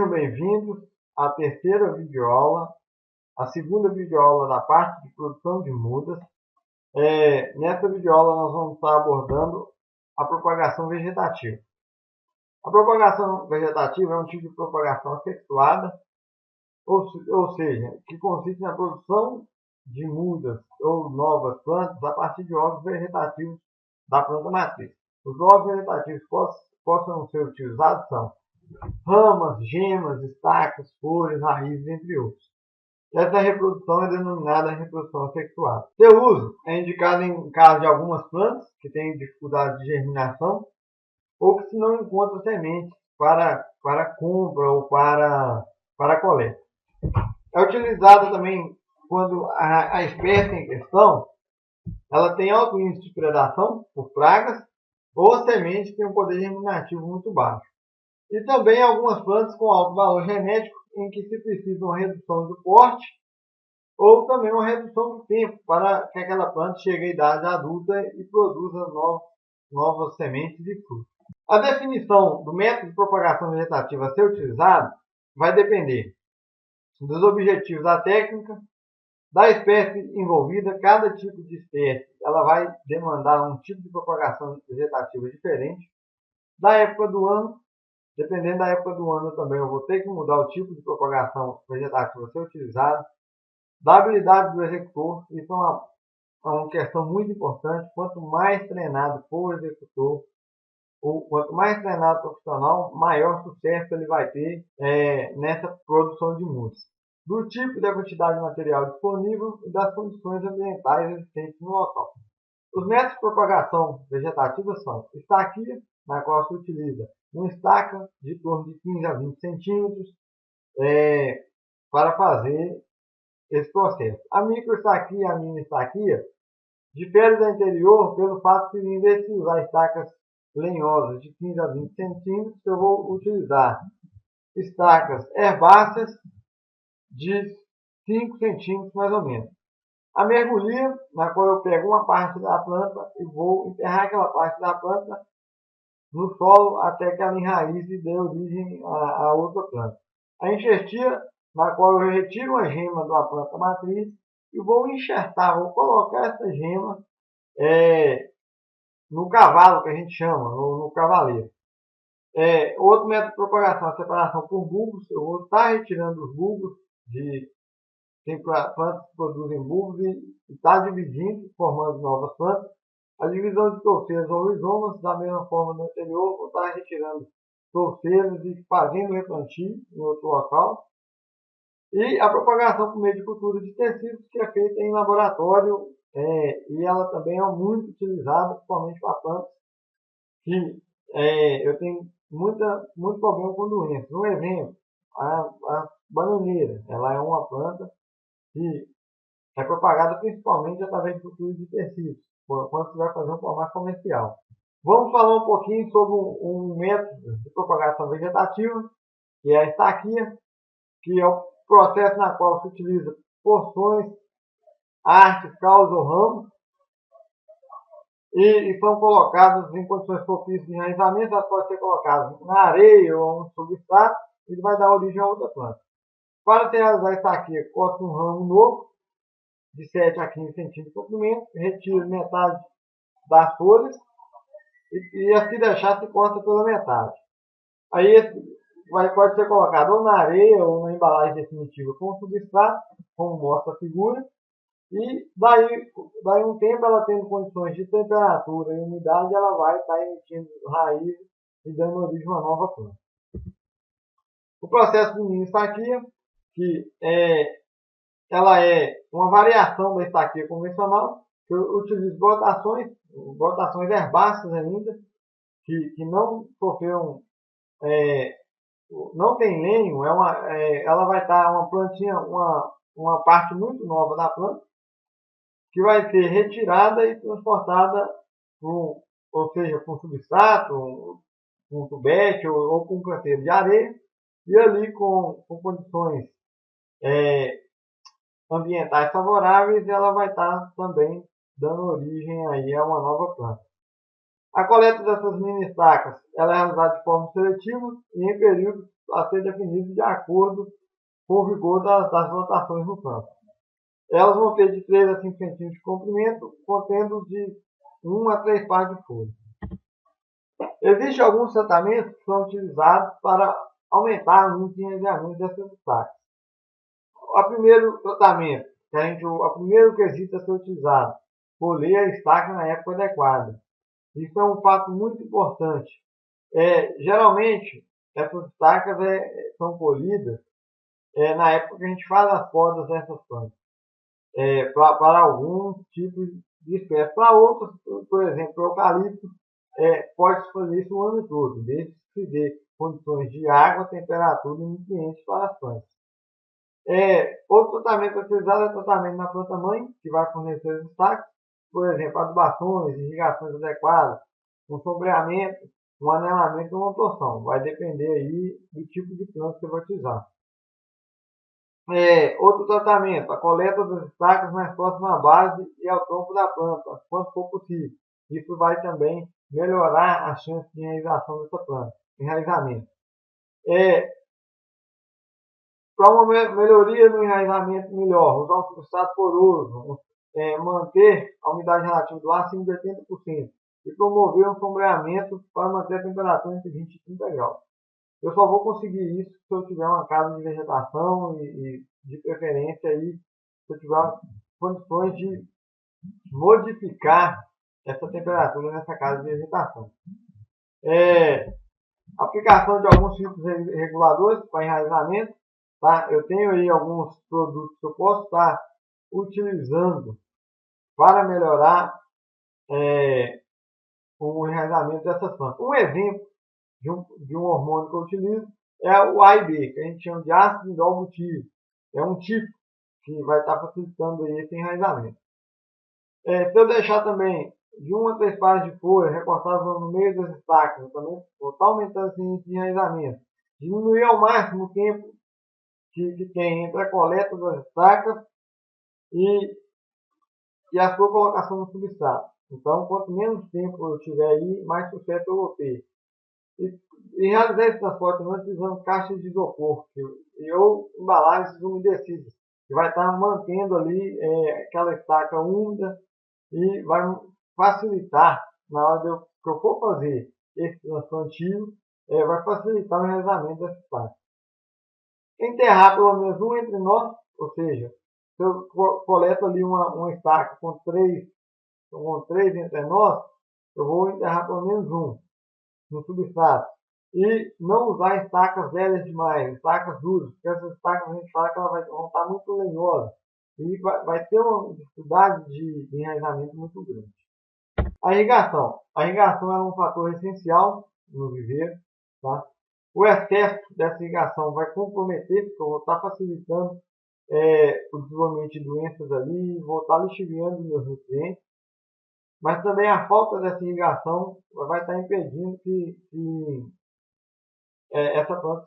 Sejam bem-vindos à terceira videoaula, a segunda videoaula da parte de produção de mudas. Nesta videoaula nós vamos estar abordando a propagação vegetativa. A propagação vegetativa é um tipo de propagação assexuada, ou seja, que consiste na produção de mudas ou novas plantas a partir de ovos vegetativos da planta matriz. Os ovos vegetativos possam ser utilizados são ramas, gemas, estacas, folhas, raízes, entre outros. Essa reprodução é denominada reprodução assexuada. Seu uso é indicado em caso de algumas plantas que têm dificuldade de germinação ou que se não encontram sementes para compra ou para coleta. É utilizada também quando a espécie em questão ela tem alto índice de predação por pragas ou a semente tem um poder germinativo muito baixo. E também algumas plantas com alto valor genético em que se precisa uma redução do porte ou também uma redução do tempo para que aquela planta chegue à idade adulta e produza novas sementes e frutos. A definição do método de propagação vegetativa a ser utilizado vai depender dos objetivos da técnica, da espécie envolvida. Cada tipo de espécie ela vai demandar um tipo de propagação vegetativa diferente, da época do ano. Dependendo da época do ano também, eu vou ter que mudar o tipo de propagação vegetativa a ser utilizado. Da habilidade do executor, isso é uma questão muito importante. Quanto mais treinado for o executor, ou quanto mais treinado o profissional, maior sucesso ele vai ter nessa produção de mudas. Do tipo e da quantidade de material disponível e das condições ambientais existentes no local. Os métodos de propagação vegetativa são estaquia, na qual se utiliza uma estaca de torno de 15 a 20 centímetros para fazer esse processo. A microestaquia e a mini estaquia diferem da anterior pelo fato de, em vez de usar estacas lenhosas de 15 a 20 centímetros, eu vou utilizar estacas herbáceas de 5 centímetros mais ou menos. A mergulhia, na qual eu pego uma parte da planta e vou enterrar aquela parte da planta no solo até que ela enraize e dê origem a outra planta. A enxertia, na qual eu retiro a gema da planta matriz e vou enxertar, vou colocar essa gema no cavalo, que a gente chama, no cavaleiro. Outro método de propagação, a separação por bulbos. Eu vou estar retirando os bulbos tem plantas que produzem bulbos e está dividindo, formando novas plantas. A divisão de touceiros ou rizomas, da mesma forma do anterior, vou estar retirando touceiros e fazendo replantio em outro local. E a propagação por meio de cultura de tecidos, que é feita em laboratório, e ela também é muito utilizada, principalmente para plantas que eu tenho muito problema com doenças. Um exemplo, a bananeira, ela é uma planta que é propagada principalmente através de cultura de tecidos, quando você vai fazer um formato comercial. Vamos falar um pouquinho sobre um método de propagação vegetativa, que é a estaquia, que é o processo na qual se utiliza porções, hastes, caules ou ramos, e são colocados em condições propícias de enraizamento. Elas podem ser colocadas na areia ou no substrato e vai dar origem a outra planta. Para realizar a estaquia, corta um ramo novo, de 7 a 15 centímetros de comprimento, retira metade das folhas e assim deixar se corta pela metade. Aí pode ser colocado ou na areia ou na embalagem definitiva com substrato, como mostra a figura, e daí um tempo, ela tendo condições de temperatura e umidade, ela vai estar emitindo raízes e dando origem a uma nova planta. O processo de mini estaquia, que ela é uma variação da estaquia convencional, que eu utilizo brotações herbáceas ainda, que não sofreram, não tem lenho, ela vai estar uma plantinha, uma parte muito nova da planta, que vai ser retirada e transportada, ou seja, com substrato, com tubete ou com canteiro de areia, e ali com condições ambientais favoráveis, ela vai estar também dando origem aí a uma nova planta. A coleta dessas mini estacas ela é realizada de forma seletiva e em períodos a ser definidos de acordo com o vigor das rotações no campo. Elas vão ter de 3 a 5 centímetros de comprimento, contendo de 1 a 3 pares de folhas. Existem alguns tratamentos que são utilizados para aumentar a número de enraizamento dessas estacas. O primeiro tratamento, o primeiro quesito a ser utilizado, colher a estaca na época adequada. Isso é um fato muito importante. Geralmente, essas estacas são colhidas na época que a gente faz as podas dessas plantas. Para alguns tipos de espécies. Para outros, por exemplo, o eucalipto, pode-se fazer isso o ano todo, desde que se dê condições de água, temperatura e nutrientes para as plantas. Outro tratamento utilizado é o tratamento na planta-mãe, que vai fornecer os estacas, por exemplo, adubações, irrigações adequadas, um sombreamento, um anelamento ou uma torção. Vai depender aí do tipo de planta que você vai utilizar. Outro tratamento, a coleta das estacas mais próximas à base e ao tronco da planta, quanto for possível. Isso vai também melhorar a chance de enraização dessa planta, enraizamento. Para uma melhoria no enraizamento melhor, usar um substrato poroso, manter a umidade relativa do ar acima de 80% e promover um sombreamento para manter a temperatura entre 20 e 30 graus. Eu só vou conseguir isso se eu tiver uma casa de vegetação e de preferência, aí, se eu tiver condições de modificar essa temperatura nessa casa de vegetação. Aplicação de alguns tipos de reguladores para enraizamento. Tá? Eu tenho aí alguns produtos que eu posso estar utilizando para melhorar o enraizamento dessas plantas. Um exemplo de um hormônio que eu utilizo é o AIB, que a gente chama de ácido indol butírico. É um tipo que vai estar facilitando aí esse enraizamento. Se eu deixar também de 1 a 3 pares de folha recortadas no meio das estacas, eu também vou estar aumentando esse índice de enraizamento. Diminuir ao máximo o tempo que tem entre a coleta das estacas e a sua colocação no substrato. Então, quanto menos tempo eu tiver aí, mais sucesso eu vou ter. E realizar esse transporte utilizando caixas de isopor ou embalagens umedecidas, que vai estar mantendo ali aquela estaca úmida e vai facilitar, na hora que eu for fazer esse transplantio, vai facilitar o enraizamento dessa estaca. Enterrar pelo menos um entre nós, ou seja, se eu coleto ali uma estaca com três entre nós, eu vou enterrar pelo menos um no substrato. E não usar estacas velhas demais, estacas duras, porque essas estacas a gente fala que elas vão estar muito lenhosas e vai ter uma dificuldade de enraizamento muito grande. A irrigação. A irrigação é um fator essencial no viveiro. Tá? O excesso dessa irrigação vai comprometer, porque eu vou estar facilitando o desenvolvimento de doenças ali, vou estar lixiviando meus nutrientes. Mas também a falta dessa irrigação vai estar impedindo que essa planta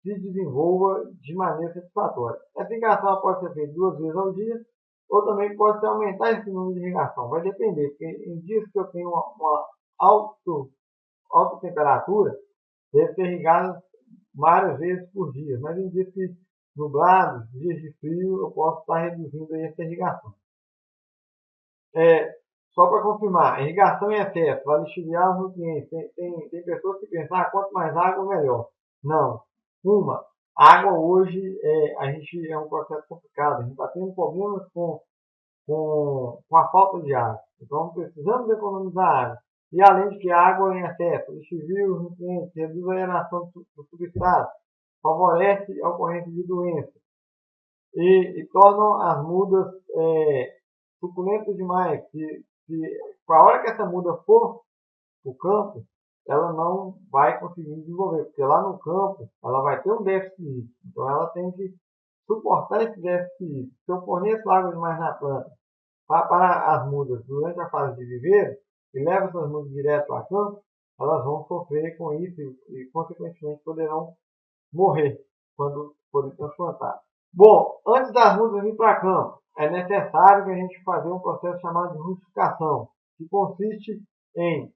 se desenvolva de maneira satisfatória. Essa irrigação pode ser feita 2 vezes ao dia, ou também pode ser aumentar esse número de irrigação. Vai depender, porque em dias que eu tenho uma alta temperatura, deve ser irrigado várias vezes por dia. Mas em dias nublados, dias de frio, eu posso estar reduzindo aí essa irrigação. Só para confirmar, irrigação em excesso vai lixiviar os nutrientes. Tem pessoas que pensam, quanto mais água, melhor. Não. Água hoje, a gente é um processo complicado. A gente está tendo problemas com a falta de água. Então, precisamos economizar água. E além de que a água em excesso lixivia os nutrientes, reduz a aeração do substrato, favorece a ocorrência de doenças e tornam as mudas suculentas demais. A hora que essa muda for para o campo, ela não vai conseguir desenvolver, porque lá no campo ela vai ter um déficit hídrico. Então ela tem que suportar esse déficit hídrico. Se eu forneço água demais na planta para as mudas durante a fase de viveiro e levo essas mudas direto para campo, elas vão sofrer com isso e consequentemente poderão morrer quando forem transplantadas. Bom, antes das mudas ir para campo, é necessário que a gente fazer um processo chamado de rustificação, que consiste em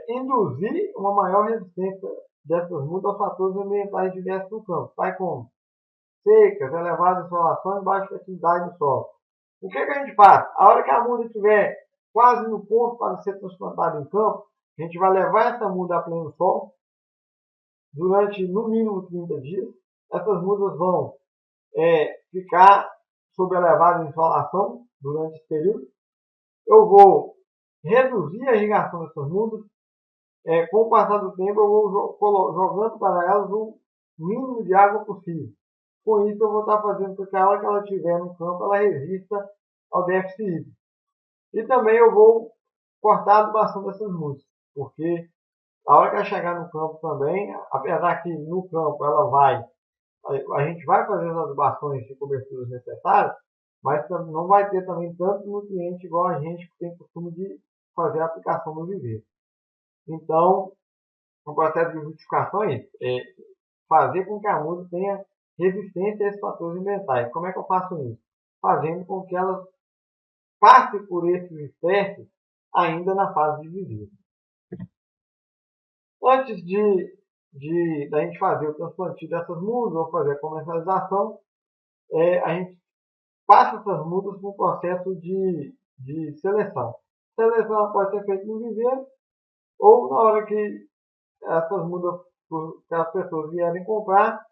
induzir uma maior resistência dessas mudas aos fatores ambientais diversos no campo, tais como secas, elevada insolação e baixa fertilidade do solo. O que a gente faz? A hora que a muda estiver quase no ponto para ser transplantada em campo, a gente vai levar essa muda a pleno sol durante no mínimo 30 dias. Essas mudas vão ficar sob elevada insolação durante esse período. Eu vou reduzir a irrigação dessas mudas. Com o passar do tempo, eu vou jogando para elas o mínimo de água possível. Com isso, eu vou estar fazendo com que a hora que ela estiver no campo, ela resista ao déficit hídrico. E também eu vou cortar a adubação dessas mudas, porque a hora que ela chegar no campo também, apesar que no campo a gente vai fazer as adubações de coberturas necessárias, mas não vai ter também tanto nutriente igual a gente tem costume de fazer a aplicação no viveiro. Então, o processo de frutificação é fazer com que a muda tenha resistência a esses fatores ambientais. Como é que eu faço isso? Fazendo com que ela passe por esses estresses ainda na fase de viveiro. Antes da gente fazer o transplantio dessas mudas ou fazer a comercialização, a gente passa essas mudas por um processo de seleção. A seleção pode ser feita no viveiro ou na hora que essas mudas que as pessoas vierem comprar,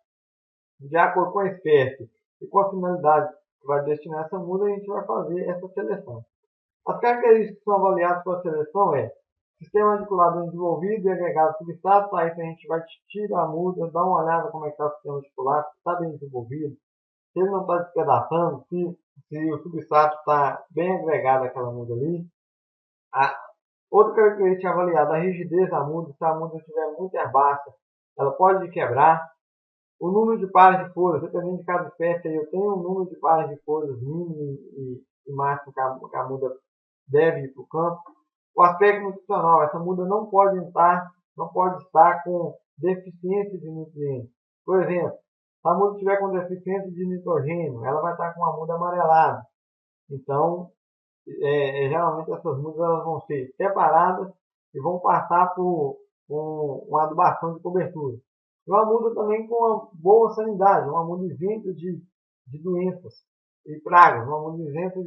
de acordo com a espécie e com a finalidade que vai destinar essa muda, a gente vai fazer essa seleção. As características que são avaliadas com a seleção sistema radicular bem desenvolvido e agregado substrato. Para isso a gente vai tirar a muda, dar uma olhada como é que está o sistema radicular, se está bem desenvolvido, se ele não está despedaçando, se o substrato está bem agregado àquela muda ali. Outra característica avaliada é a rigidez da muda. Se a muda estiver muito herbácea, ela pode quebrar. O número de pares de folhas, dependendo de cada espécie, eu tenho um número de pares de folhas mínimo e máximo que a muda deve ir para o campo. O aspecto nutricional, essa muda não pode estar com deficiência de nutrientes. Por exemplo, se a muda estiver com deficiência de nitrogênio, ela vai estar com uma muda amarelada. Então, geralmente essas mudas elas vão ser separadas e vão passar por uma adubação de cobertura. E uma muda também com uma boa sanidade, uma muda isenta de doenças e pragas, uma muda isenta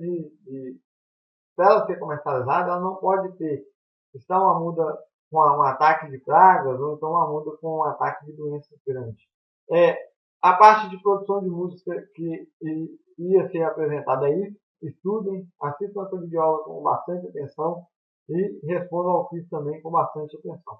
para ela ser comercializada, ela não pode ter está uma muda com um ataque de pragas ou então uma muda com um ataque de doenças grandes. A parte de produção de mudas que ia ser apresentada aí, estudem, assistam essa videoaula com bastante atenção e respondam ao quiz também com bastante atenção.